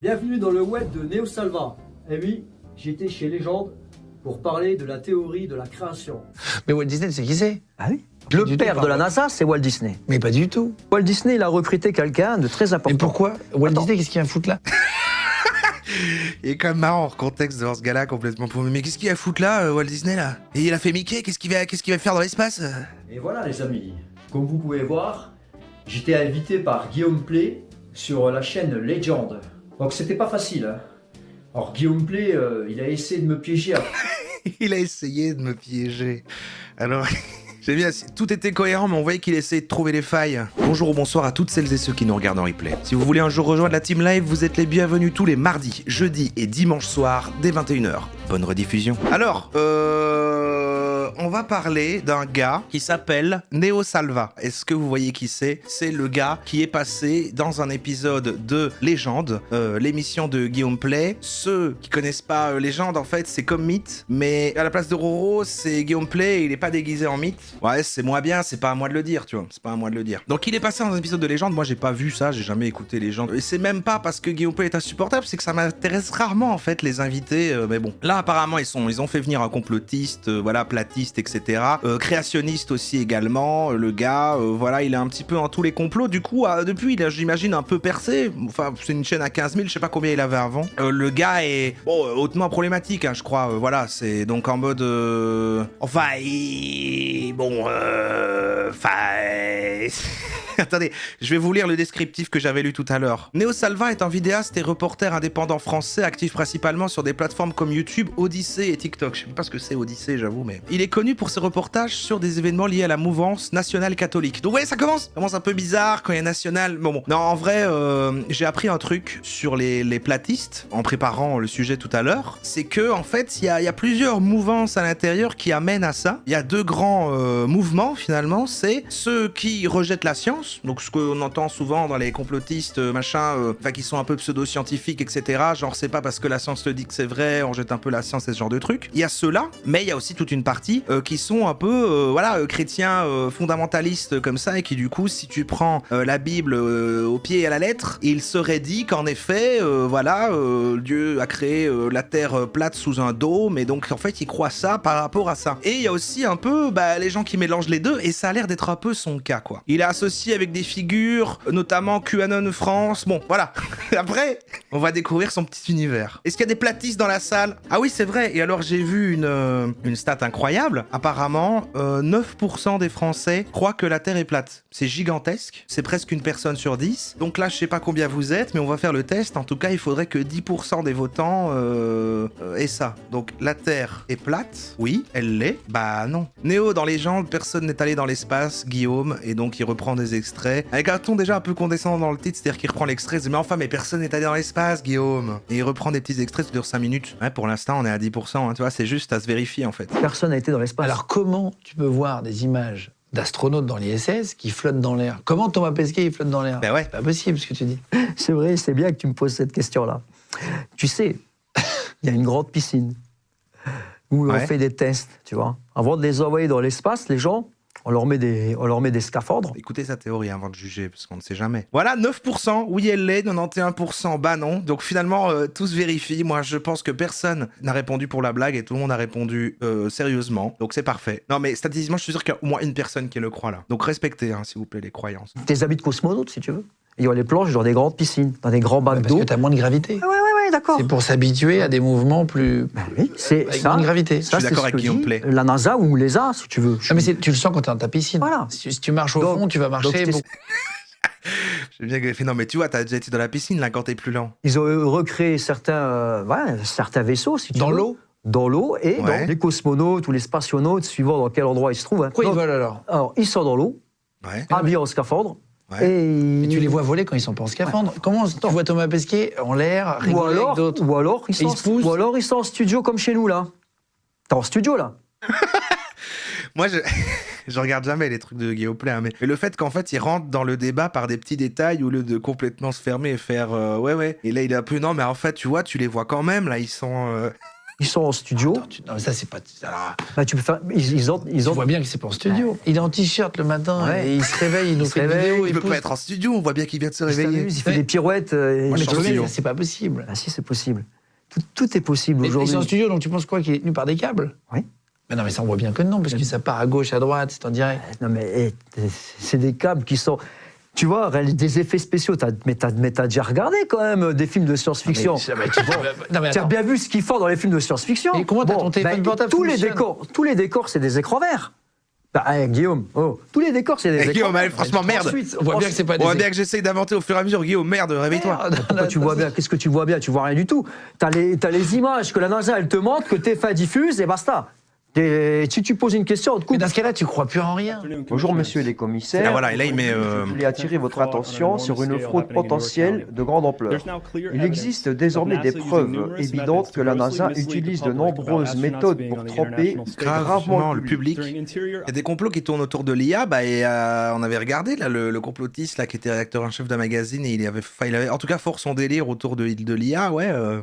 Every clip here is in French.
Bienvenue dans le web de Neo Salva. Eh oui, j'étais chez Légende pour parler de la théorie de la création. Mais Walt Disney, c'est qui c'est? Ah oui. Pas Le du tout, père de pardon. la NASA, c'est Walt Disney. Mais pas du tout. Walt Disney, il a recruté quelqu'un de très important. Mais pourquoi Walt Attends. Disney, qu'est-ce qu'il y a à foutre là? Il est quand même marrant en contexte de voir ce gars-là complètement paumé. Mais qu'est-ce qu'il va foutre là, Walt Disney là? Et il a fait Mickey, qu'est-ce qu'il va faire dans l'espace? Et voilà les amis, comme vous pouvez voir, j'étais invité par Guillaume Play sur la chaîne Legend. Donc c'était pas facile. Hein. Alors Guillaume Play, il a essayé de me piéger. Il a essayé de me piéger. Alors, j'ai bien, tout était cohérent, mais on voyait qu'il essayait de trouver les failles. Bonjour ou bonsoir à toutes celles et ceux qui nous regardent en replay. Si vous voulez un jour rejoindre la team live, vous êtes les bienvenus tous les mardis, jeudis et dimanches soirs dès 21h. Bonne rediffusion. Alors, on va parler d'un gars qui s'appelle Neo Salva. Est-ce que vous voyez qui c'est? C'est le gars qui est passé dans un épisode de Légende, l'émission de Guillaume Play. Ceux qui connaissent pas Légende, en fait, c'est comme Mythe, mais à la place de Roro, c'est Guillaume Play, il est pas déguisé en Mythe. Ouais, c'est moins bien, c'est pas à moi de le dire, tu vois. C'est pas à moi de le dire. Donc il est passé dans un épisode de Légende, moi j'ai pas vu ça, j'ai jamais écouté Légende. Et c'est même pas parce que Guillaume Play est insupportable, c'est que ça m'intéresse rarement en fait les invités, mais bon. Là apparemment ils ont fait venir un complotiste, voilà, platiste, etc. Créationniste aussi également, le gars, voilà, il est un petit peu en tous les complots. Du coup, depuis il a, j'imagine, un peu percé. Enfin, c'est une chaîne à 15 000, je sais pas combien il avait avant. Le gars est, bon, hautement problématique, hein, je crois. Voilà, c'est donc en mode... Enfin, bon, Attendez, je vais vous lire le descriptif que j'avais lu tout à l'heure. Neo Salva est un vidéaste et reporter indépendant français actif principalement sur des plateformes comme YouTube, Odyssée et TikTok. Je sais même pas ce que c'est Odyssée, j'avoue, mais... Il est connu pour ses reportages sur des événements liés à la mouvance nationale catholique. Donc ouais, ça commence un peu bizarre quand il y a national. Bon. Non, en vrai, j'ai appris un truc sur les platistes en préparant le sujet tout à l'heure. C'est que, en fait, il y a plusieurs mouvances à l'intérieur qui amènent à ça. Il y a deux grands mouvements, finalement. C'est ceux qui rejettent la science, donc ce qu'on entend souvent dans les complotistes, enfin qui sont un peu pseudo-scientifiques, etc. Genre c'est pas parce que la science te dit que c'est vrai, on jette un peu la science et ce genre de trucs. Il y a ceux-là, mais il y a aussi toute une partie qui sont un peu, chrétiens fondamentalistes comme ça, et qui du coup, si tu prends la Bible au pied et à la lettre, il serait dit qu'en effet, Dieu a créé la terre plate sous un dôme, et donc en fait, il croit ça par rapport à ça. Et il y a aussi un peu les gens qui mélangent les deux, et ça a l'air d'être un peu son cas, quoi. Il est associé avec des figures, notamment QAnon France. Bon, voilà. Après, on va découvrir son petit univers. Est-ce qu'il y a des platistes dans la salle? Ah oui, c'est vrai. Et alors, j'ai vu une stat incroyable. Apparemment, 9% des Français croient que la Terre est plate. C'est gigantesque. C'est presque une personne sur 10. Donc là, je sais pas combien vous êtes, mais on va faire le test. En tout cas, il faudrait que 10% des votants aient ça. Donc, la Terre est plate? Oui, elle l'est. Bah non. Néo, dans Légende, personne n'est allé dans l'espace, Guillaume, et donc il reprend des extraits, avec un ton déjà un peu condescendant dans le titre, c'est-à-dire qu'il reprend l'extrait, il dit, mais enfin, mais personne n'est allé dans l'espace, Guillaume. Et il reprend des petits extraits, ça dure 5 minutes. Ouais, pour l'instant, on est à 10%, hein, tu vois, c'est juste, ça se vérifie, en fait. Personne n'a été dans l'espace. Alors comment tu peux voir des images d'astronautes dans l'ISS qui flottent dans l'air? Comment Thomas Pesquet il flotte dans l'air? Bah ouais. C'est pas possible ce que tu dis. C'est vrai, c'est bien que tu me poses cette question-là. Tu sais, il y a une grande piscine où on Ouais. fait des tests, tu vois. Avant de les envoyer dans l'espace, les gens, on leur met des scaphandres. Écoutez sa théorie avant de juger, parce qu'on ne sait jamais. Voilà, 9%, oui elle l'est, 91%, bah non. Donc finalement, tout se vérifie. Moi, je pense que personne n'a répondu pour la blague et tout le monde a répondu sérieusement. Donc c'est parfait. Non mais statistiquement, je suis sûr qu'il y a au moins une personne qui le croit là. Donc respectez, hein, s'il vous plaît, les croyances. Des habits de cosmonautes, si tu veux. Et on les plonge dans des grandes piscines, dans des grands bacs Parce d'eau. que t'as moins de gravité. Ouais, d'accord. C'est pour s'habituer à des mouvements plus... Oui, c'est avec ça. moins de gravité. Ça, Je suis c'est d'accord ce avec que Guillaume dit Play. la NASA ou les a, si tu veux. Ah, mais tu le sens quand t'es dans ta piscine. Voilà. Si tu marches au Donc- fond, tu vas donc, marcher... c'est- beaucoup. J'ai bien fait, non mais tu vois, t'as déjà été dans la piscine là quand t'es plus lent. Ils ont recréé certains vaisseaux, si tu Dans veux. l'eau? Dans l'eau et Ouais. dans les cosmonautes ou les spationautes, suivant dans quel endroit ils se trouvent. Hein. Pourquoi ils Donc, volent alors? alors, ils sont dans l'eau, Ouais. habillés en scaphandre. Ouais. Et Et tu les vois voler quand ils sont pas en scaphandre. Comment tu vois Thomas Pesquet en l'air, ou rigoler avec alors, d'autres? ou alors ils Et ils sont, se poussent. ou alors ils sont en studio comme chez nous là. T'es en studio là. Moi, je regarde jamais les trucs de Guillaume Play, hein, mais le fait qu'en fait, il rentre dans le débat par des petits détails au lieu de complètement se fermer et faire ouais. Et là, il est un peu, non, mais en fait, tu vois, tu les vois quand même, là, ils sont... Ils sont en studio. Attends, non, mais ça, c'est pas. Alors, Bah, tu peux faire. Ils ont. on voit bien que c'est pas en studio. Il est en t-shirt le matin Ouais. et il se réveille, il nous Il se fait une réveille, vidéo. Il peut pousse. pas être en studio, on voit bien qu'il vient de se Il réveiller. s'amuse, il fait Ouais. des pirouettes. Moi, Mais je suis tu en vois bien studio. que c'est pas possible. Ah si, c'est possible. Tout est possible Mais ils aujourd'hui. sont en studio, donc tu penses quoi qu'il est tenu par des câbles? Oui. Mais non, mais ça on voit bien que non, parce que ça part à gauche, à droite, c'est en direct. Non mais c'est des câbles qui sont. Tu vois, des effets spéciaux. Mais t'as déjà regardé quand même des films de science-fiction. Non, mais Tu as attends. bien vu ce qu'ils font dans les films de science-fiction. Et comment t'as ton téléphone portable tous les fonctionne décors, c'est des écrans verts. Bah, Guillaume, tous les décors, c'est des écrans Guillaume, verts. allez, franchement, merde. Ensuite, On voit bien que c'est pas On voit des. bien que j'essaye d'inventer au fur et à mesure. Guillaume, merde, réveille-toi. Pourquoi tu vois bien? Qu'est-ce que tu vois bien? Tu vois rien du tout. T'as les images que la NASA elle te montre, que TF1 diffuse, et basta. Et si tu poses une question, on te Mais coupe. dans ce cas-là, tu crois plus en rien. Bonjour monsieur les commissaires. Ah, voilà, et là, il met, Je voulais attirer votre attention sur une fraude potentielle de grande ampleur. Il existe désormais des preuves évidentes que la NASA utilise de nombreuses méthodes pour tromper gravement le public. Il y a des complots qui tournent autour de l'IA, et on avait regardé là, le complotiste là, qui était rédacteur en chef d'un magazine et il avait en tout cas fort son délire autour de l'IA,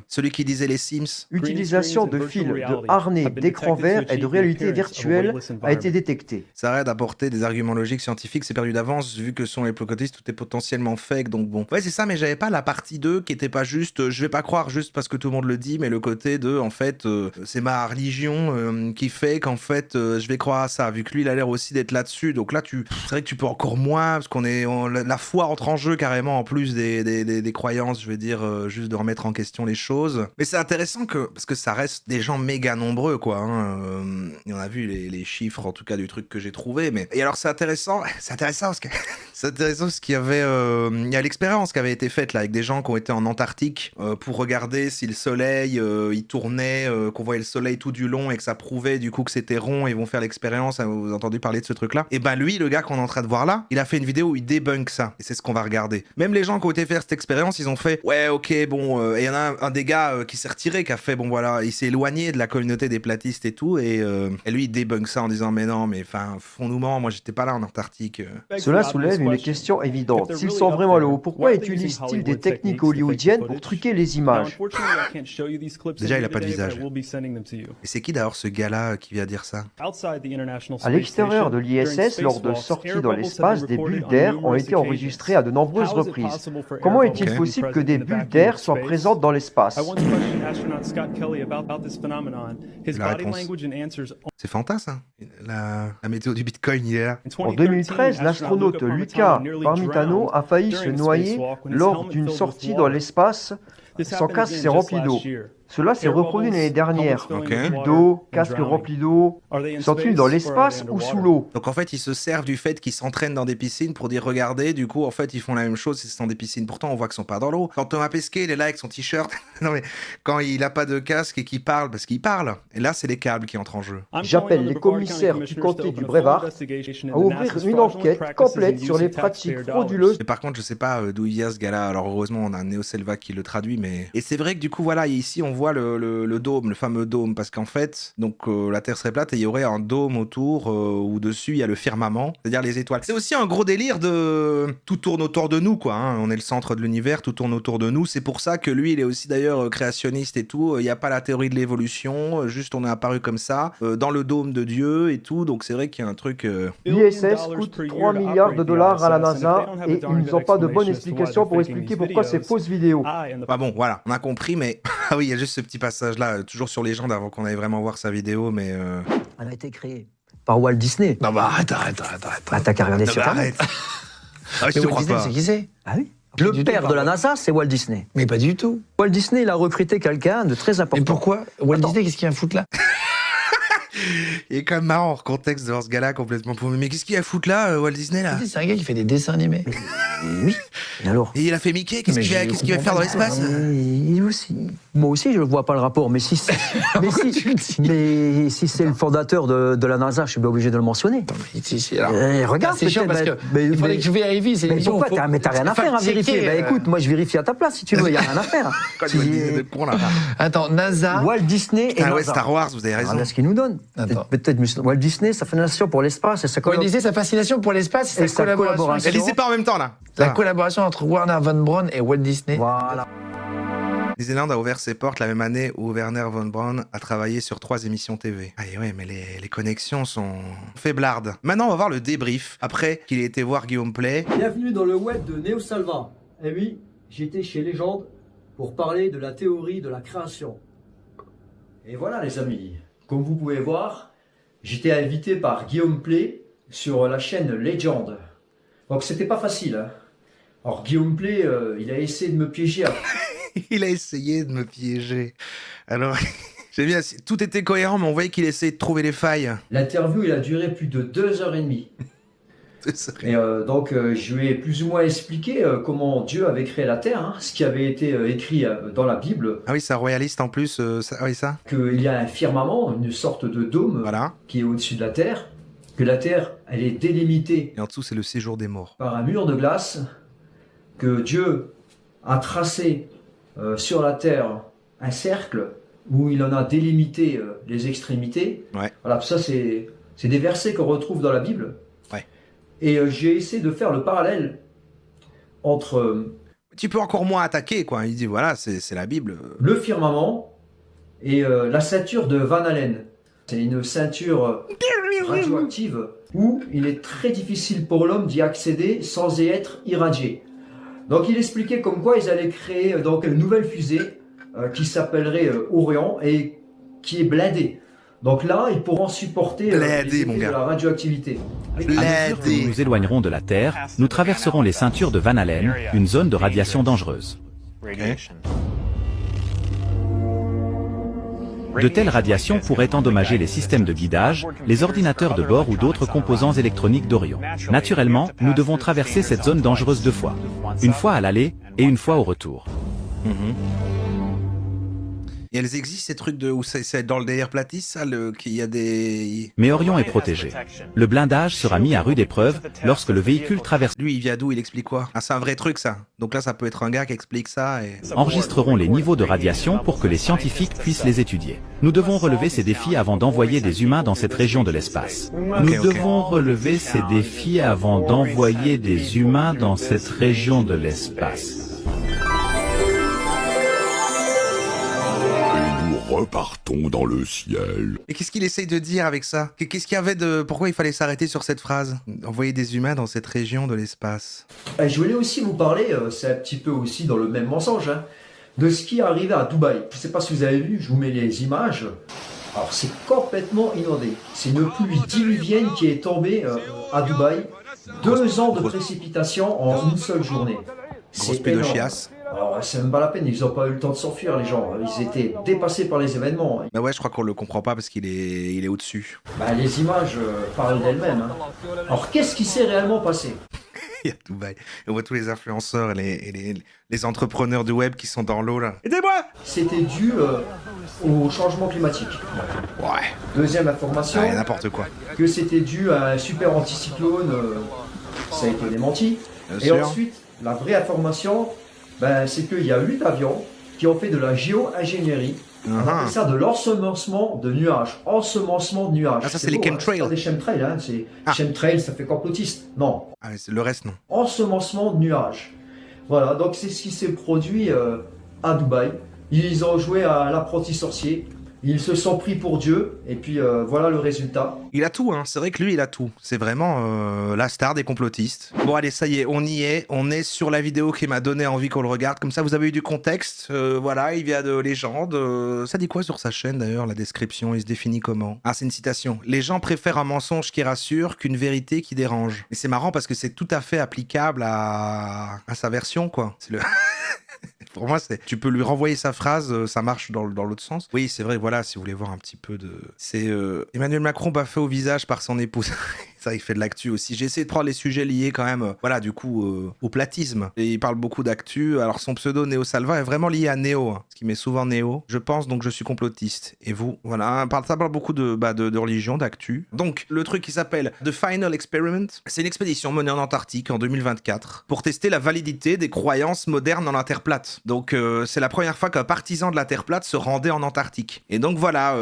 celui qui disait les Sims. Utilisation de fils, de harnais, d'écran vert et de réalité virtuelle a été détectée. Ça arrête d'apporter des arguments logiques, scientifiques, c'est perdu d'avance, vu que sont les complotistes, tout est potentiellement fake, donc bon. Ouais, c'est ça, mais j'avais pas la partie 2 qui était pas juste, je vais pas croire juste parce que tout le monde le dit, mais le côté de, en fait, c'est ma religion qui fait qu'en fait, je vais croire à ça, vu que lui, il a l'air aussi d'être là-dessus, donc là, c'est vrai que tu peux encore moins, parce la foi entre en jeu carrément, en plus des croyances, je vais dire, juste de remettre en question les choses. Mais c'est intéressant parce que ça reste des gens méga nombreux, quoi, et on a vu les chiffres, en tout cas, du truc que j'ai trouvé. Et alors, c'est intéressant parce que c'est intéressant parce qu'il y avait il y a l'expérience qui avait été faite là avec des gens qui ont été en Antarctique pour regarder si le soleil il tournait, qu'on voyait le soleil tout du long et que ça prouvait du coup que c'était rond. Ils vont faire l'expérience. Vous avez entendu parler de ce truc-là? Et ben lui, le gars qu'on est en train de voir là, il a fait une vidéo où il débunk ça. Et c'est ce qu'on va regarder. Même les gens qui ont été faire cette expérience, ils ont fait ouais, ok, bon. Et il y en a un des gars qui s'est retiré, qui a fait bon voilà, il s'est éloigné de la communauté des platistes et tout. Et lui, il débunk ça en disant mais non, mais enfin, fond-nous ment, moi j'étais pas là en Antarctique. Cela soulève une question évidente. S'ils sont vraiment là-haut, pourquoi utilisent-ils des techniques hollywoodiennes pour truquer les images? Déjà, il a pas de visage. Et c'est qui d'ailleurs ce gars-là qui vient dire ça? À l'extérieur de l'ISS, lors de sorties dans l'espace, des bulles d'air ont été enregistrées à de nombreuses reprises. Comment est-il possible que des bulles d'air soient présentes dans l'espace? La réponse. C'est fantastique, hein. La météo du Bitcoin, il est là. En 2013, l'astronaute Luca Parmitano a failli se noyer lors d'une sortie dans l'espace. Son casque s'est rempli d'eau. Cela s'est reproduit l'année dernière. Ok. Bulles d'eau, casque rempli d'eau. Sont-ils dans l'espace ou sous l'eau? Donc en fait, ils se servent du fait qu'ils s'entraînent dans des piscines pour dire regardez, du coup, en fait, ils font la même chose, ils sont dans des piscines. Pourtant, on voit qu'ils sont pas dans l'eau. Quand Thomas Pesquet, il est là avec son t-shirt, non mais quand il a pas de casque et qu'il parle, parce qu'il parle, et là, c'est les câbles qui entrent en jeu. J'appelle les commissaires du comté du Brevard à ouvrir une enquête complète sur les pratiques frauduleuses. Mais par contre, je sais pas d'où il vient ce gars-là. Alors heureusement, on a Neo Selva qui le traduit, mais... Et c'est vrai que du coup, voilà, ici, on voit le dôme, le fameux dôme, parce qu'en fait, donc la Terre serait plate et il y aurait un dôme autour où dessus il y a le firmament, c'est-à-dire les étoiles. C'est aussi un gros délire de tout tourne autour de nous, quoi. Hein. On est le centre de l'univers, tout tourne autour de nous. C'est pour ça que lui, il est aussi d'ailleurs créationniste et tout. Il n'y a pas la théorie de l'évolution, juste on est apparu comme ça dans le dôme de Dieu et tout. Donc c'est vrai qu'il y a un truc. L'ISS coûte 3 milliards de dollars à la NASA et ils n'ont pas de bonne explication pour expliquer pourquoi ces fausses vidéos. Bah bon, voilà, on a compris, mais ah oui, il y a juste ce petit passage-là, toujours sur Légende avant qu'on aille vraiment voir sa vidéo, mais. Elle a été créée par Walt Disney. Non, bah arrête. Bah, t'as qu'à regarder Non, sur mais Internet. arrête. Ah, je Mais te Walt crois Disney, pas. c'est qui c'est? Ah oui. Pas Le du tout, père de pardon. la NASA, c'est Walt Disney. Mais pas du tout. Walt Disney, il a recruté quelqu'un de très Mais important. pourquoi Walt Attends. Disney, qu'est-ce qu'il y a à foutre là? Il est quand même marrant hors contexte de voir ce gars-là complètement paumé. Mais qu'est-ce qu'il y a à foutre là, Walt Disney là? C'est un gars qui fait des dessins animés. Oui. Et alors? Et il a fait Mickey, qu'est-ce Mais qu'il va, je qu'est-ce qu'il va comprends faire dans l'espace? Il aussi. Moi aussi, je ne vois pas le rapport. Mais si, mais si c'est le fondateur de la NASA, je suis bien obligé de le mentionner. Non, mais si, alors. Regarde, C'est chiant parce que il faudrait que je vérifie. C'est Mais l'émission, pourquoi faut- mais t'as rien à faire à vérifier. Bah écoute, moi je vérifie à ta place si tu veux, il n'y a rien à faire. Quoi, tu vois, de con là? Attends, NASA. Walt Disney et Ah ouais, NASA. Star Wars, vous avez raison. Regarde ce qu'il nous donne. Attends. Peut-être Walt Disney, sa fascination pour l'espace et sa Walt Disney, sa fascination pour l'espace, Et c'est sa sa collaboration. collaboration. Et lisez pas en même temps là. La collaboration entre Warner Von Braun et Walt Disney. Voilà. Disneyland a ouvert ses portes la même année où Werner von Braun a travaillé sur 3 émissions TV. Ah et ouais, mais les connexions sont faiblardes. Maintenant, on va voir le débrief, après qu'il ait été voir Guillaume Play. Bienvenue dans le web de Neosalva. Eh oui, j'étais chez Légende pour parler de la théorie de la création. Et voilà les amis, comme vous pouvez voir, j'étais invité par Guillaume Play sur la chaîne Légende. Donc c'était pas facile. Hein. Alors Guillaume Play, il a essayé de me piéger. Il a essayé de me piéger. Alors, j'ai bien, tout était cohérent, mais on voyait qu'il essayait de trouver les failles. L'interview, il a duré plus de 2h30. Et donc, je lui ai plus ou moins expliqué comment Dieu avait créé la Terre, hein, ce qui avait été écrit dans la Bible. Ah oui, c'est un royaliste en plus, oui ça. Qu'il y a un firmament, une sorte de dôme qui est au-dessus de la Terre, que la Terre, elle est délimitée. Et en dessous, c'est le séjour des morts. Par un mur de glace, que Dieu a tracé sur la Terre un cercle où il en a délimité les extrémités. Ouais. Voilà, ça c'est des versets qu'on retrouve dans la Bible. Ouais. Et j'ai essayé de faire le parallèle entre... Tu peux encore moins attaquer, quoi. Il dit, voilà, c'est la Bible. Le firmament et la ceinture de Van Allen. C'est une ceinture radioactive où il est très difficile pour l'homme d'y accéder sans y être irradié. Donc il expliquait comme quoi ils allaient créer donc une nouvelle fusée qui s'appellerait Orion et qui est blindée. Donc là, ils pourront supporter les effets de la radioactivité. À mesure que nous nous éloignerons de la Terre, nous traverserons les ceintures de Van Allen, une zone de radiation dangereuse. De telles radiations pourraient endommager les systèmes de guidage, les ordinateurs de bord ou d'autres composants électroniques d'Orion. Naturellement, nous devons traverser cette zone dangereuse 2 fois. Une fois à l'aller et une fois au retour. Et elles existent, ces trucs de où c'est dans le délire platiste, ça, qu'il y a des... Mais Orion est protégé. Le blindage sera mis à rude épreuve lorsque le véhicule traverse. Lui, il vient d'où? Il explique quoi? Ah, c'est un vrai truc, ça. Donc là, ça peut être un gars qui explique ça et... Enregistreront les niveaux de radiation pour que les scientifiques puissent les étudier. Nous devons relever ces défis avant d'envoyer des humains dans cette région de l'espace. Nous devons relever ces défis avant d'envoyer des humains dans cette région de l'espace. Repartons dans le ciel. Et qu'est-ce qu'il essaye de dire avec ça? Qu'est-ce qu'il y avait de... Pourquoi il fallait s'arrêter sur cette phrase? Envoyer des humains dans cette région de l'espace. Je voulais aussi vous parler, c'est un petit peu aussi dans le même mensonge, hein, de ce qui est arrivé à Dubaï. Je ne sais pas si vous avez vu, je vous mets les images. Alors c'est complètement inondé. C'est une pluie diluvienne qui est tombée à Dubaï. 2 ans de précipitation en une seule journée. Grosse pluie de chiasse. Alors, c'est même pas la peine, ils n'ont pas eu le temps de s'enfuir, les gens. Ils étaient dépassés par les événements. Bah ouais, je crois qu'on le comprend pas parce qu'il est au-dessus. Bah, les images parlent d'elles-mêmes. Hein. Alors, qu'est-ce qui s'est réellement passé? Il y a Dubaï. On voit tous les influenceurs et les entrepreneurs du web qui sont dans l'eau, là. Aidez-moi! C'était dû au changement climatique. Ouais. Deuxième information. Ah, n'importe quoi. Que c'était dû à un super anticyclone. Ça a été démenti. Bien et sûr. ensuite, la vraie information... Ben, c'est qu'il y a 8 avions qui ont fait de la géo-ingénierie. On appelle ça de l'ensemencement de nuages. Ensemencement de nuages. Ah, ça, c'est les beau, chemtrails. C'est pas des chemtrails, hein. Chemtrails, ça fait complotiste. Non. Ah, le reste, non. Ensemencement de nuages. Voilà, donc c'est ce qui s'est produit à Dubaï. Ils ont joué à l'apprenti sorcier. Ils se sont pris pour Dieu, et puis voilà le résultat. Il a tout, hein. C'est vrai que lui, il a tout. C'est vraiment la star des complotistes. Bon, allez, ça y est, on y est. On est sur la vidéo qui m'a donné envie qu'on le regarde. Comme ça, vous avez eu du contexte. Voilà, il vient de Légende. Ça dit quoi sur sa chaîne, d'ailleurs, la description? Il se définit comment? Ah, c'est une citation. Les gens préfèrent un mensonge qui rassure qu'une vérité qui dérange. Et c'est marrant parce que c'est tout à fait applicable à sa version, quoi. C'est le... Pour moi, tu peux lui renvoyer sa phrase, ça marche dans l'autre sens. Oui, c'est vrai, voilà, si vous voulez voir un petit peu de... C'est Emmanuel Macron baffé au visage par son épouse. Ça, il fait de l'actu aussi. J'ai essayé de prendre les sujets liés quand même, voilà, du coup, au platisme. Et il parle beaucoup d'actu. Alors, son pseudo Néo Salva est vraiment lié à Néo, hein, ce qui met souvent Néo. Je pense, donc je suis complotiste. Et vous, voilà, ça parle beaucoup de religion, d'actu. Donc, le truc qui s'appelle The Final Experiment, c'est une expédition menée en Antarctique en 2024 pour tester la validité des croyances modernes en la Terre plate. Donc, c'est la première fois qu'un partisan de la Terre plate se rendait en Antarctique. Et donc, voilà,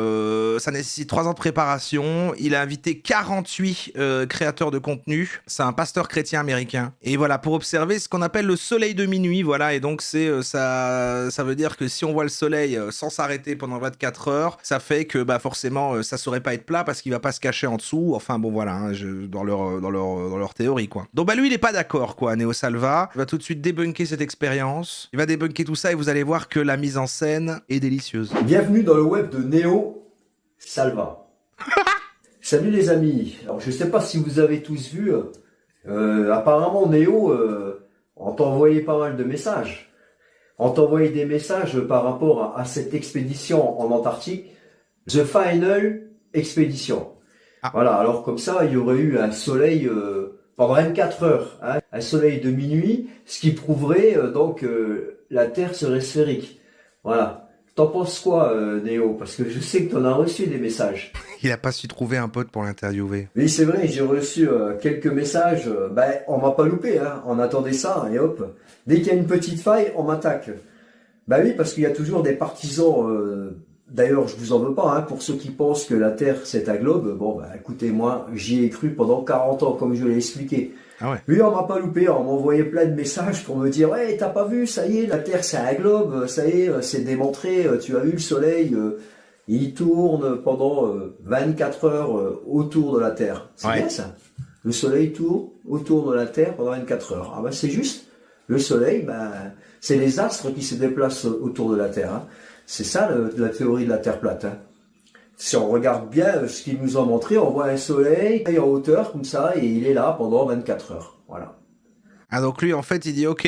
ça nécessite 3 ans de préparation. Il a invité 48 créateur de contenu. C'est un pasteur chrétien américain. Et voilà, pour observer ce qu'on appelle le soleil de minuit. Voilà, et donc ça veut dire que si on voit le soleil sans s'arrêter pendant 24 heures, ça fait que forcément ça saurait pas être plat parce qu'il va pas se cacher en dessous. Enfin bon voilà, hein, dans leur théorie quoi. Donc lui il est pas d'accord quoi, Neo Salva. Il va tout de suite débunker cette expérience. Il va débunker tout ça et vous allez voir que la mise en scène est délicieuse. Bienvenue dans le web de Neo Salva. Salut les amis. Alors je sais pas si vous avez tous vu, apparemment Neo, on t'envoyait pas mal de messages. On t'envoyait des messages par rapport à cette expédition en Antarctique, The Final Expedition. Ah. Voilà, alors comme ça, il y aurait eu un soleil pendant 24 heures, hein, un soleil de minuit, ce qui prouverait donc la Terre serait sphérique. Voilà. T'en penses quoi, Néo? Parce que je sais que t'en as reçu des messages. Il a pas su trouver un pote pour l'interviewer. Oui, c'est vrai, j'ai reçu quelques messages. On m'a pas loupé, hein. On attendait ça, et hop. Dès qu'il y a une petite faille, on m'attaque. Oui, parce qu'il y a toujours des partisans. D'ailleurs, je vous en veux pas, hein, pour ceux qui pensent que la Terre, c'est un globe. Bon, écoutez, moi, j'y ai cru pendant 40 ans, comme je l'ai expliqué. Ah ouais. Lui, on m'a pas loupé, on m'envoyait plein de messages pour me dire « Ouais, t'as pas vu, ça y est, la Terre c'est un globe, ça y est, c'est démontré, tu as vu le soleil, il tourne pendant 24 heures autour de la Terre. » C'est bien ça. Le soleil tourne autour de la Terre pendant 24 heures. Ah c'est juste. Le soleil, c'est les astres qui se déplacent autour de la Terre. Hein. C'est ça la théorie de la Terre plate. Hein. Si on regarde bien ce qu'ils nous ont montré, on voit un soleil en hauteur comme ça et il est là pendant 24 heures. Voilà. Ah donc lui en fait il dit ok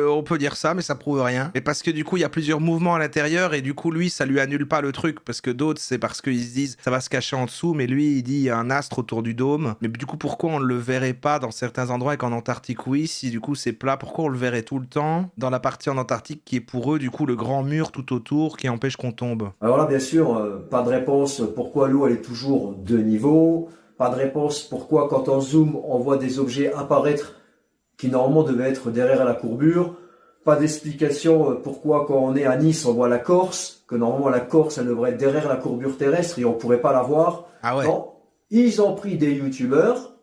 on peut dire ça mais ça prouve rien. Mais parce que du coup il y a plusieurs mouvements à l'intérieur et du coup lui ça lui annule pas le truc parce que d'autres c'est parce qu'ils se disent ça va se cacher en dessous mais lui il dit il y a un astre autour du dôme. Mais du coup pourquoi on le verrait pas dans certains endroits et qu'en Antarctique oui si du coup c'est plat pourquoi on le verrait tout le temps dans la partie en Antarctique qui est pour eux du coup le grand mur tout autour qui empêche qu'on tombe. Alors là bien sûr pas de réponse pourquoi l'eau elle est toujours de niveau. Pas de réponse pourquoi quand on zoome on voit des objets apparaître qui normalement devait être derrière la courbure. Pas d'explication pourquoi quand on est à Nice on voit la Corse, que normalement la Corse elle devrait être derrière la courbure terrestre et on pourrait pas la voir. Ah ouais. Non, ils ont pris des youtubeurs,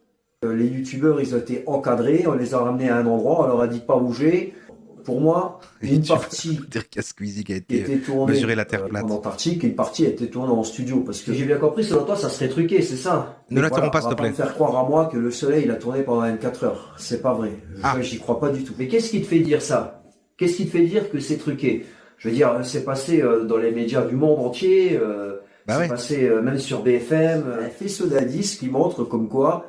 les youtubeurs ils ont été encadrés, on les a ramenés à un endroit, on leur a dit pas bouger. Pour moi, une partie qui a été tournée mesurer la Terre plate en Antarctique, une partie a été tournée en studio. Parce que j'ai bien compris, selon toi, ça serait truqué, c'est ça? Ne l'interromps pas, s'il te plaît. On va pas me faire croire à moi que le soleil, il a tourné pendant 24 heures. C'est pas vrai. J'y crois pas du tout. Mais qu'est-ce qui te fait dire ça? Qu'est-ce qui te fait dire que c'est truqué? Je veux dire, c'est passé dans les médias du monde entier, c'est passé même sur BFM, un faisceau d'indices qui montre comme quoi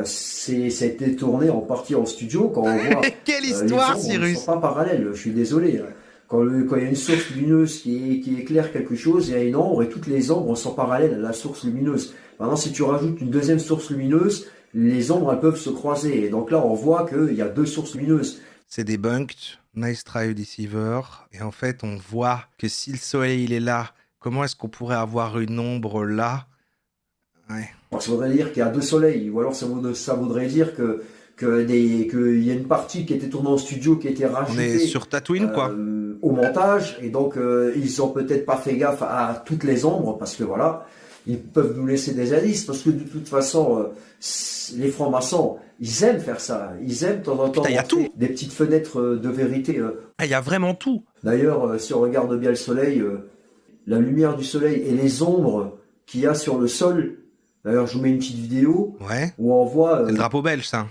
ça a été tourné en partie en studio quand on voit quelle histoire, les ombres Cyrus. ne sont pas parallèles, je suis désolé. Quand il y a une source lumineuse qui éclaire quelque chose, il y a une ombre et toutes les ombres sont parallèles à la source lumineuse. Maintenant, si tu rajoutes une deuxième source lumineuse, les ombres elles peuvent se croiser. Et donc là, on voit qu'il y a deux sources lumineuses. C'est debunked, nice try deceiver. Et en fait, on voit que si le soleil il est là, comment est-ce qu'on pourrait avoir une ombre là? Ouais. Ça voudrait dire qu'il y a deux soleils, ou alors ça voudrait dire qu'il y a une partie qui était tournée en studio qui était rajoutée. On est sur Tatooine, quoi. Au montage, et donc ils ont peut-être pas fait gaffe à toutes les ombres, parce que voilà, ils peuvent nous laisser des indices, parce que de toute façon, les francs-maçons, ils aiment faire ça, ils aiment de temps en temps des petites fenêtres de vérité. Il y a vraiment tout. D'ailleurs, si on regarde bien le soleil, la lumière du soleil et les ombres qu'il y a sur le sol. D'ailleurs, je vous mets une petite vidéo où on voit... le drapeau belge, ça.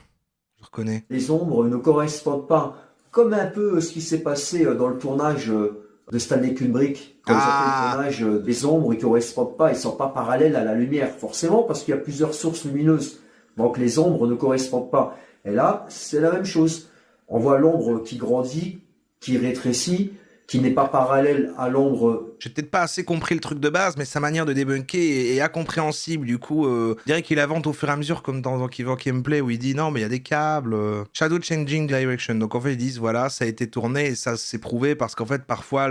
Je reconnais. Les ombres ne correspondent pas. Comme un peu ce qui s'est passé dans le tournage de Stanley Kubrick. Quand ils ont fait le tournage des ombres, ils ne correspondent pas, ils ne sont pas parallèles à la lumière. Forcément, parce qu'il y a plusieurs sources lumineuses. Donc les ombres ne correspondent pas. Et là, c'est la même chose. On voit l'ombre qui grandit, qui rétrécit, qui n'est pas parallèle à l'ombre. J'ai peut-être pas assez compris le truc de base, mais sa manière de débunker est incompréhensible. Du coup, je dirais qu'il invente au fur et à mesure, comme dans Gameplay, où il dit non, mais il y a des câbles. Shadow Changing Direction. Donc en fait, ils disent voilà, ça a été tourné et ça s'est prouvé parce qu'en fait, parfois,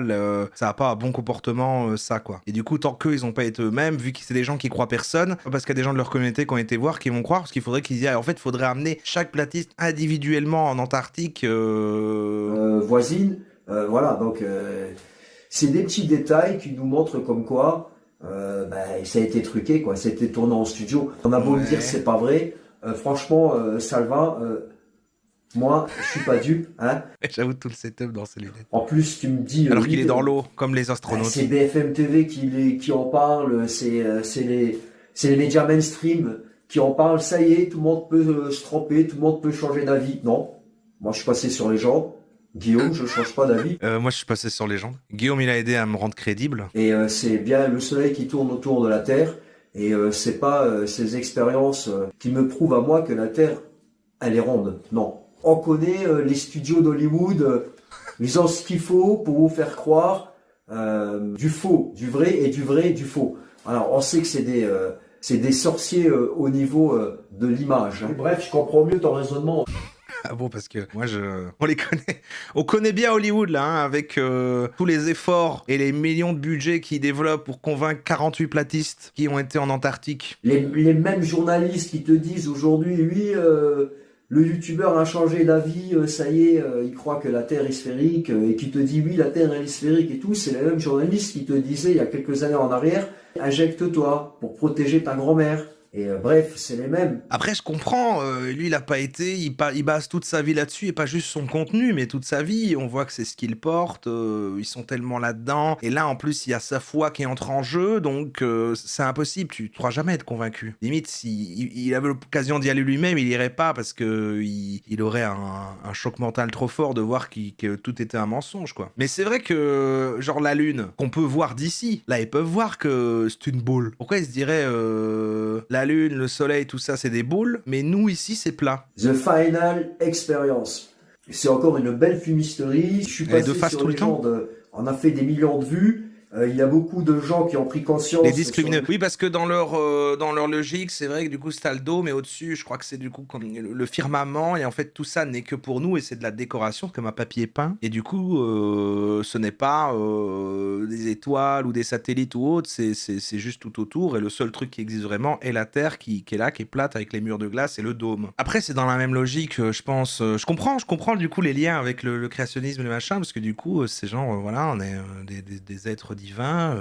ça n'a pas un bon comportement, ça quoi. Et du coup, tant qu'eux, ils n'ont pas été eux-mêmes, vu que c'est des gens qui croient personne, parce qu'il y a des gens de leur communauté qui ont été voir, qui vont croire, parce qu'il faudrait qu'ils disent en fait, il faudrait amener chaque platiste individuellement en Antarctique. Voisine. Voilà, donc c'est des petits détails qui nous montrent comme quoi ça a été truqué, quoi. Ça a été tourné en studio. On a beau le dire, c'est pas vrai. franchement, Salva, moi, je suis pas dupe. Hein. J'avoue tout le setup dans ces lunettes. En plus, tu me dis... Alors qu'il est dans l'eau, comme les astronautes. C'est BFM TV qui en parle, c'est les médias mainstream qui en parlent. Ça y est, tout le monde peut se tromper, tout le monde peut changer d'avis. Non, moi je suis passé sur Légende. Guillaume, je change pas d'avis. Moi je suis passé sur Légende. Guillaume, il a aidé à me rendre crédible. Et c'est bien le soleil qui tourne autour de la Terre. Et c'est pas ces expériences qui me prouvent à moi que la Terre, elle est ronde. Non. On connaît les studios d'Hollywood, ils ont ce qu'il faut pour vous faire croire du faux, du vrai et du vrai, du faux. Alors on sait que c'est des sorciers au niveau de l'image. Hein. Bref, je comprends mieux ton raisonnement. Ah bon, parce que moi, on les connaît. On connaît bien Hollywood, là, hein, avec tous les efforts et les millions de budgets qu'ils développent pour convaincre 48 platistes qui ont été en Antarctique. Les mêmes journalistes qui te disent aujourd'hui, oui, le youtubeur a changé d'avis, ça y est, il croit que la Terre est sphérique, et qui te dit, oui, la Terre est sphérique et tout, c'est les mêmes journalistes qui te disaient, il y a quelques années en arrière, injecte-toi pour protéger ta grand-mère. Et bref, c'est les mêmes. Après, je comprends, lui, il a pas été, il base toute sa vie là-dessus, et pas juste son contenu, mais toute sa vie. On voit que c'est ce qu'il porte, ils sont tellement là-dedans. Et là, en plus, il y a sa foi qui entre en jeu, donc c'est impossible, tu ne pourras jamais être convaincu. Limite, s'il avait l'occasion d'y aller lui-même, il irait pas, parce que il aurait un choc mental trop fort de voir que tout était un mensonge, quoi. Mais c'est vrai que, genre, la Lune, qu'on peut voir d'ici, là, ils peuvent voir que c'est une boule. Pourquoi ils se diraient, la Lune, le Soleil, tout ça, c'est des boules, mais nous, ici, c'est plat. The Final Experience. C'est encore une belle fumisterie. Je suis passé sur Légende, on a fait des millions de vues. Il y a beaucoup de gens qui ont pris conscience. Les disques lumineux. Oui, parce que dans leur logique, c'est vrai que du coup, c'est le dôme, mais au-dessus, je crois que c'est du coup comme le firmament, et en fait, tout ça n'est que pour nous, et c'est de la décoration, comme un papier peint. Et du coup, ce n'est pas des étoiles ou des satellites ou autres, c'est juste tout autour, et le seul truc qui existe vraiment est la Terre qui est là, qui est plate, avec les murs de glace et le dôme. Après, c'est dans la même logique, je pense. Je comprends du coup les liens avec le créationnisme et le machin, parce que du coup, ces gens, voilà, on est des êtres divin,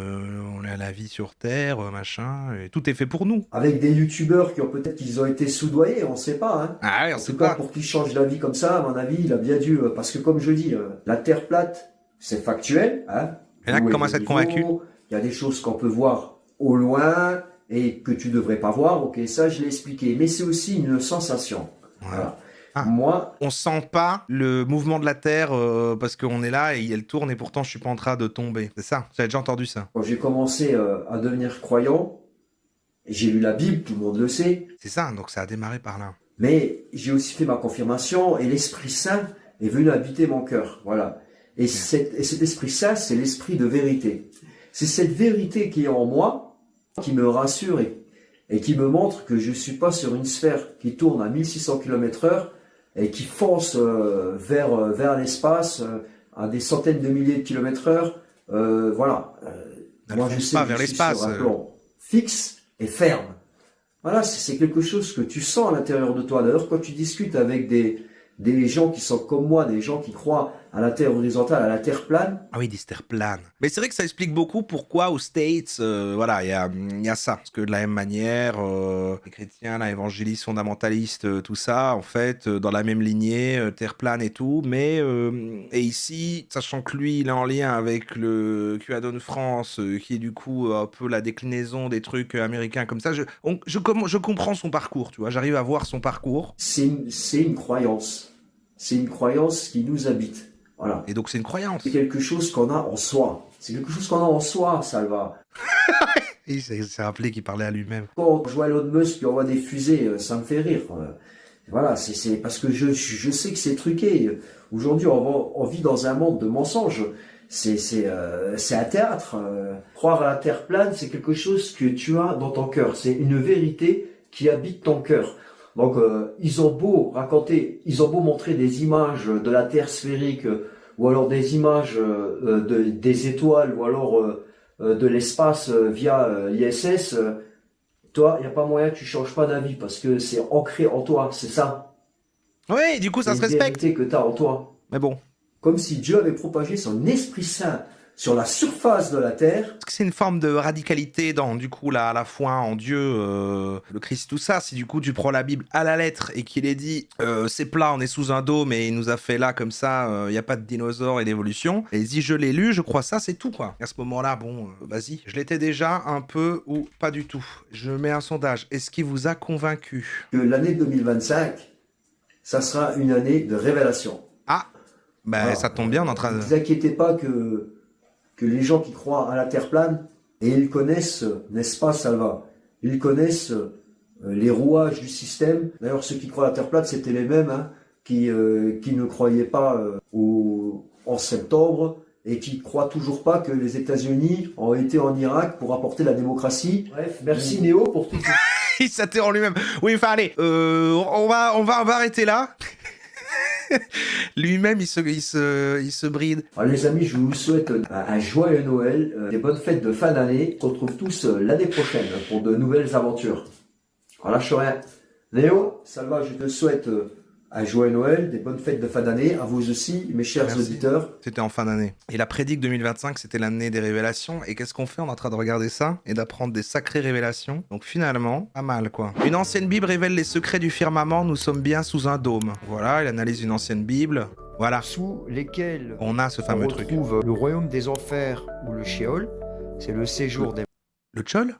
on a la vie sur Terre, machin, et tout est fait pour nous. Avec des youtubeurs qui ont peut-être qu'ils ont été soudoyés, on sait pas. Hein. Ah ouais, on en sait tout pas. cas, pour qu'ils changent d'avis comme ça, à mon avis, il a bien dû... parce que comme je dis, la Terre plate, c'est factuel. Hein. Et là, comment être convaincu? Il y a des choses qu'on peut voir au loin et que tu devrais pas voir. Ok, ça, je l'ai expliqué. Mais c'est aussi une sensation. Ouais. Voilà. Ah. Moi, on sent pas le mouvement de la Terre parce qu'on est là et elle tourne et pourtant je suis pas en train de tomber. C'est ça, j'avais déjà entendu ça. Quand j'ai commencé à devenir croyant, j'ai lu la Bible, tout le monde le sait. C'est ça, donc ça a démarré par là. Mais j'ai aussi fait ma confirmation et l'Esprit Saint est venu habiter mon cœur. Voilà. Et cet Esprit Saint, c'est l'esprit de vérité. C'est cette vérité qui est en moi qui me rassure et qui me montre que je suis pas sur une sphère qui tourne à 1600 km/h et qui fonce vers l'espace à des centaines de milliers de kilomètres/heure. Voilà. Moi, je sais pas vers l'espace. Sur un plan fixe et ferme. Voilà, c'est quelque chose que tu sens à l'intérieur de toi. D'ailleurs, quand tu discutes avec des gens qui sont comme moi, des gens qui croient à la Terre horizontale, à la Terre plane. Ah oui, des terres planes. Mais c'est vrai que ça explique beaucoup pourquoi aux States, voilà, il y a ça. Parce que de la même manière, les chrétiens, là, évangélistes, fondamentalistes, tout ça, en fait, dans la même lignée, terre plane et tout. Mais, et ici, sachant que lui, il est en lien avec le QAnon France, qui est du coup un peu la déclinaison des trucs américains comme ça, je comprends son parcours, tu vois, j'arrive à voir son parcours. C'est une croyance. C'est une croyance qui nous habite. Voilà. Et donc c'est une croyance. C'est quelque chose qu'on a en soi. C'est quelque chose qu'on a en soi, Salva. Il s'est rappelé qu'il parlait à lui-même. Quand je vois Elon Musk qui envoie des fusées, ça me fait rire. Voilà, c'est parce que je sais que c'est truqué. Aujourd'hui, on vit dans un monde de mensonges. C'est un théâtre. Croire à la Terre plane, c'est quelque chose que tu as dans ton cœur. C'est une vérité qui habite ton cœur. Donc, ils ont beau raconter, ils ont beau montrer des images de la Terre sphérique, ou alors des images des étoiles, ou alors de l'espace via l'ISS, toi, il n'y a pas moyen que tu changes pas d'avis, parce que c'est ancré en toi, c'est ça. Oui, du coup, ça se respecte. C'est une vérité que tu as en toi. Mais bon. Comme si Dieu avait propagé son Esprit Saint sur la surface de la terre. Est-ce que c'est une forme de radicalité dans, du coup, à la foi en Dieu, le Christ, tout ça? Si du coup tu prends la Bible à la lettre et qu'il est dit c'est plat, on est sous un dôme et il nous a fait là comme ça, il n'y a pas de dinosaures et d'évolution. Et si je l'ai lu, je crois ça, c'est tout quoi. À ce moment-là, bon, vas-y. Je l'étais déjà un peu ou pas du tout. Je mets un sondage. Est-ce qu'il vous a convaincu? Que l'année 2025, ça sera une année de révélation. Ah, ben Alors, ça tombe bien, on est en train de... Ne vous inquiétez pas que les gens qui croient à la Terre plane, et ils connaissent, n'est-ce pas Salva, ils connaissent les rouages du système. D'ailleurs, ceux qui croient à la Terre plane, c'était les mêmes hein, qui ne croyaient pas au 11 septembre et qui croient toujours pas que les États-Unis ont été en Irak pour apporter la démocratie. Bref, merci Néo pour tout. Il s'interrompt lui-même. Oui, enfin allez, on va arrêter là. Lui-même, il se bride. Alors, les amis, je vous souhaite un joyeux Noël, des bonnes fêtes de fin d'année. On se retrouve tous l'année prochaine pour de nouvelles aventures. On lâche rien. Léo, Salva, je te souhaite un joyeux Noël, des bonnes fêtes de fin d'année. À vous aussi, mes chers Merci. auditeurs. C'était en fin d'année. Et la prédique 2025, c'était l'année des révélations. Et qu'est-ce qu'on fait? On est en train de regarder ça et d'apprendre des sacrées révélations. Donc finalement, pas mal quoi. Une ancienne Bible révèle les secrets du firmament. Nous sommes bien sous un dôme. Voilà, il analyse une ancienne Bible. Voilà. Sous lesquels On a ce fameux truc. retrouve le royaume des enfers ou le Sheol. C'est le séjour des Le Tchol?